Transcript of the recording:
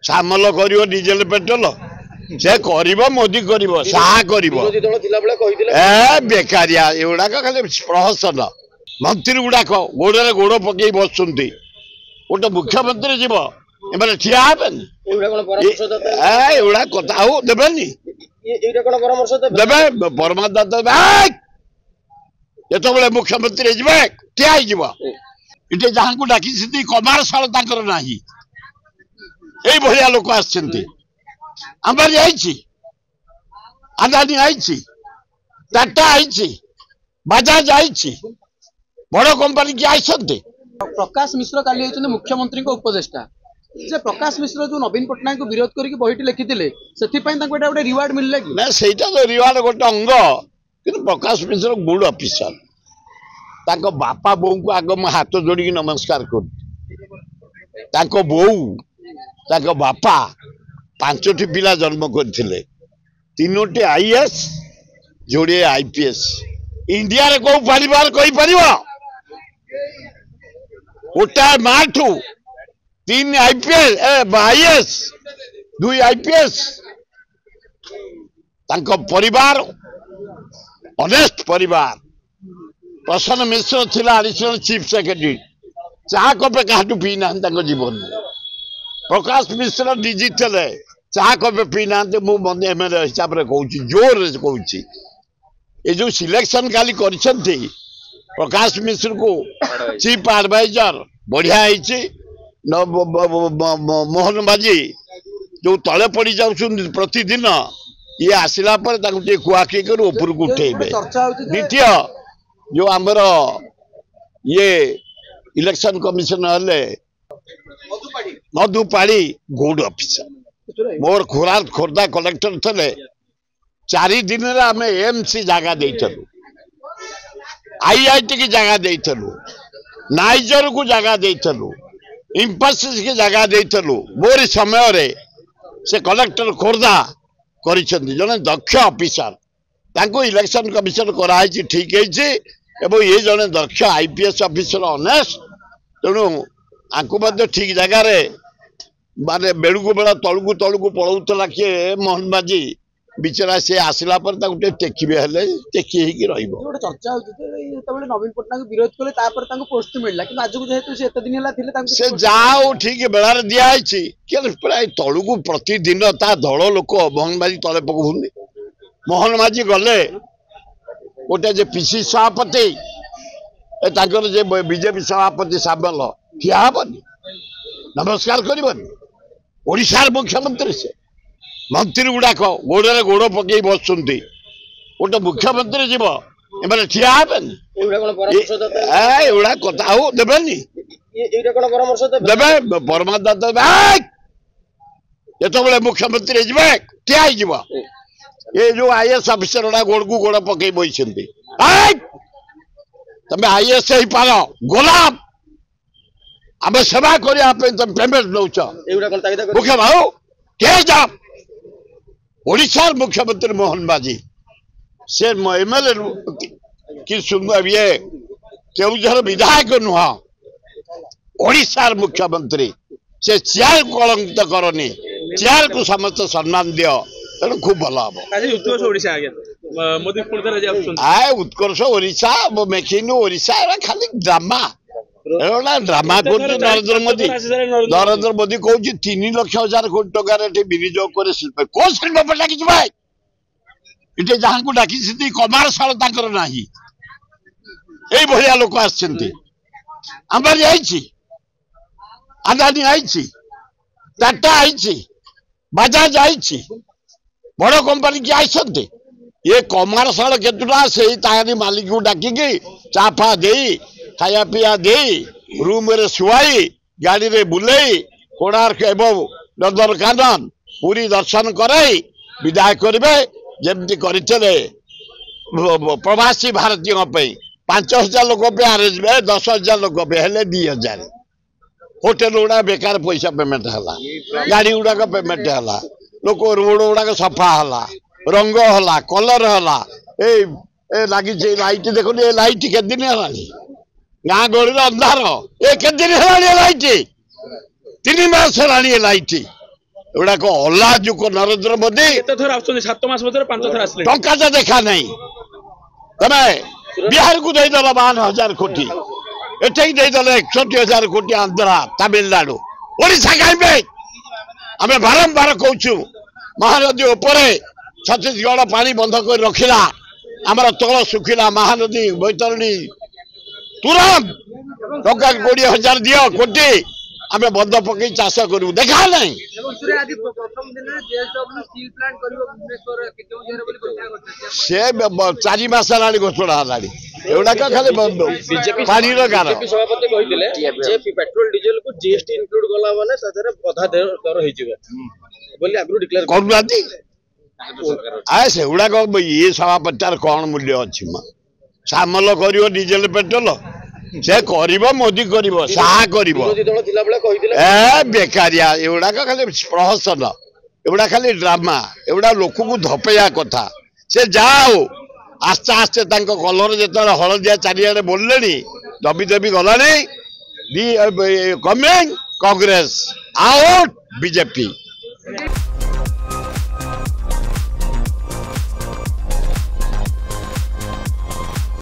सामल कर diesel petrol से कर मोदी कर बेकारिया एगुड़ाक खाली प्रहसन मंत्री गुड़ाक गोड़े गोड़ पकई बस गोटे मुख्यमंत्री जीव एम ठिया एगुड़ा कथा हो देवेनि देवे परमात्मा देवे जो मुख्यमंत्री ठिया इटे जहाँ को डाकी कमारशाल ना ये लोक आंबानी आई अदानी आई टाटा आई बजाज आई बड़ कंपनी की आई प्रकाश मिश्र काली होती मुख्यमंत्री उपदेष्टा जे प्रकाश मिश्र जो नवीन पट्टनायक को विरोध करके बहीटी लिखिते गोटे रिवार्ड मिलला कि ना सेटा तो रिवार्ड गोटे अंग कि प्रकाश मिश्र गुड ऑफिसर ताको बापा बो को आग मैं हाथ जोड़ी नमस्कार कर बो बापा 5टी पिला जन्म करथिले 3टी आईएएस जोड़े आईपीएस इंडिया रे को परिवार कहि परिबो गोटा माठू 3 आईएएस 2 आईपीएस तांको परिवार ऑनेस्ट परिवार प्रसन्न मिश्र थिला एडिशनल चीफ सेक्रेटरी चाह कपे काटू पी ना जीवन प्रकाश मिश्र डिजिटल चाह कपे पी ना एमएलए हिसाब से कहूँ जोर से कहूँ ये जो सिलेक्शन काली प्रकाश मिश्र को चीफ एडवाइजर बढ़िया मोहन बाजी जो तले पड़ जा प्रतिदिन ये आसला कुआखी कर ऊपर को उठेबे द्वितीय जो आमर ये इलेक्शन कमिशन मधुपाड़ी गुड ऑफिसर मोर खोर्धा कलेक्टर थे 4 दिन आम एमसी जगह देलु आईआईटी की जगह देलु नाइजर को जगह देलु इंफोसिस की जगह देलु मोर समय रे से कलेक्टर खोर्धा कर जने दक्ष ऑफिसर तांको इलेक्शन कमिशन कराई ठीक है ये जने दक्ष आईपीएस ऑफिसर ऑनेस्ट तेणु आपको ठीक जगार माने बेड़ू को बेला तलू तलू पड़ौला किए मोहन बाजी बिचरा से आसला टेकिबे टेकी चर्चा नवीन पट्टनायक विरोध कले पोस्ट मिलला कि आज को जेहेतु से एत दिन से जाओ ठीक बेलार दिखाई प्राय तलू को प्रतिदिन ता दल लोक मोहन बाजी तले पकाउनी मोहन बाजी गले गोटे जे पीसी सभापति जे बीजेपी सभापति सामल ठिया हेनी नमस्कार करबनी ओडिशार मुख्यमंत्री से मंत्री गुड़ाक गोड़े गोड़ पकई बस गोटे मुख्यमंत्री जीव एम ठिया एगुड़ा कथा हो देवेनि देवे परमात्मा देवे जो मुख्यमंत्री ठिया ये जो आईएएस ऑफिसर गुड़ा गोड़ को गोड़ पकई बस तमें आईएएस ही पार गोलाम आम सेवा करने तुम पेमेंट नौच मुख्य भाव के जा ओडिशार मुख्यमंत्री मोहन बाजी से एमएलए कि सुंदर ये केउझर विधायक नुह ओडिशार मुख्यमंत्री से चेयर को कलंकित करनी चेयर को समस्त सम्मान दियो तेणु खूब भल हम उत्कर्ष ओडिशा मेकिन ओडिशा खाली ड्रामा ड्रामा कर नरेंद्र मोदी कहूँ 3,00,000 कोटी टकर विनियोग कर शिल्प कौ शिल्प पे डाकी भाई इटे जहाँ को डाकी कमारशाल ना ये लोक आंबानी आई अदानी आई टाटा आई बजाज आई बड़ कंपनी की आई ये कमारशाल केतुटा से तारी मालिक को डाकिकी चाफा दे खाया पिया दे रूम रे शुआई गाड़ी रे बुलाई कोणार्क एवं नंदनकानन पूरी दर्शन कराई विदाय करेंगे जमती करते प्रवासी भारतीय 5,000 लोक अरेंज 10,000 लोक हेले 2,000 होटेल गुड़ा बेकार पैसा पेमेंट है गाड़ी गुड़ाक पेमेंट है लोक रोड गुड़ाक सफा है रंग है कलर है लगी लाइट देखो ये लाइट के दिन है गाँ गहली अंधार ये के दिन है लाइट 3 मास है लाइट एगुड़ाक अलाजुक नरेंद्र मोदी थर आउछन 7 मास भीतर 5 थर आसले टंका तो देखा नहीं तमे बिहार को देदेल 52,000 कोटी एठे देदेल 61,000 कोटी आंध्रा तमिलनाडु ओडिशा कहीं आम बारंबार कहूँ महानदी उपरे छत्तीसगढ़ पानी बंद कर रखिला आमर तल सुखिला महानदी बैतरणी तुरंत टंका 20,000 दियो कोटी आम बंद पकई चाष करू देखा नहीं से 4 मास घोषणा एगुड़ाक खाली पानी सभापति कहते पेट्रोल डीजल को जीएसटी इंक्लूड कला माने अधा दर से गुड़ाक ये सभापति कौन मूल्य अच्छी सामल कर डीजेल पेट्रोल से कर मोदी कर बेकारिया एगुड़ाक खाली प्रहसन एगुड़ा खाली ड्रामा एगुड़ा लोक को धपेया कथा से जाओ आस्ते आस्ते कलर जो हलदिया चारिड़े बोलले दबी दबी गला कमिंग कांग्रेस आउट बीजेपी।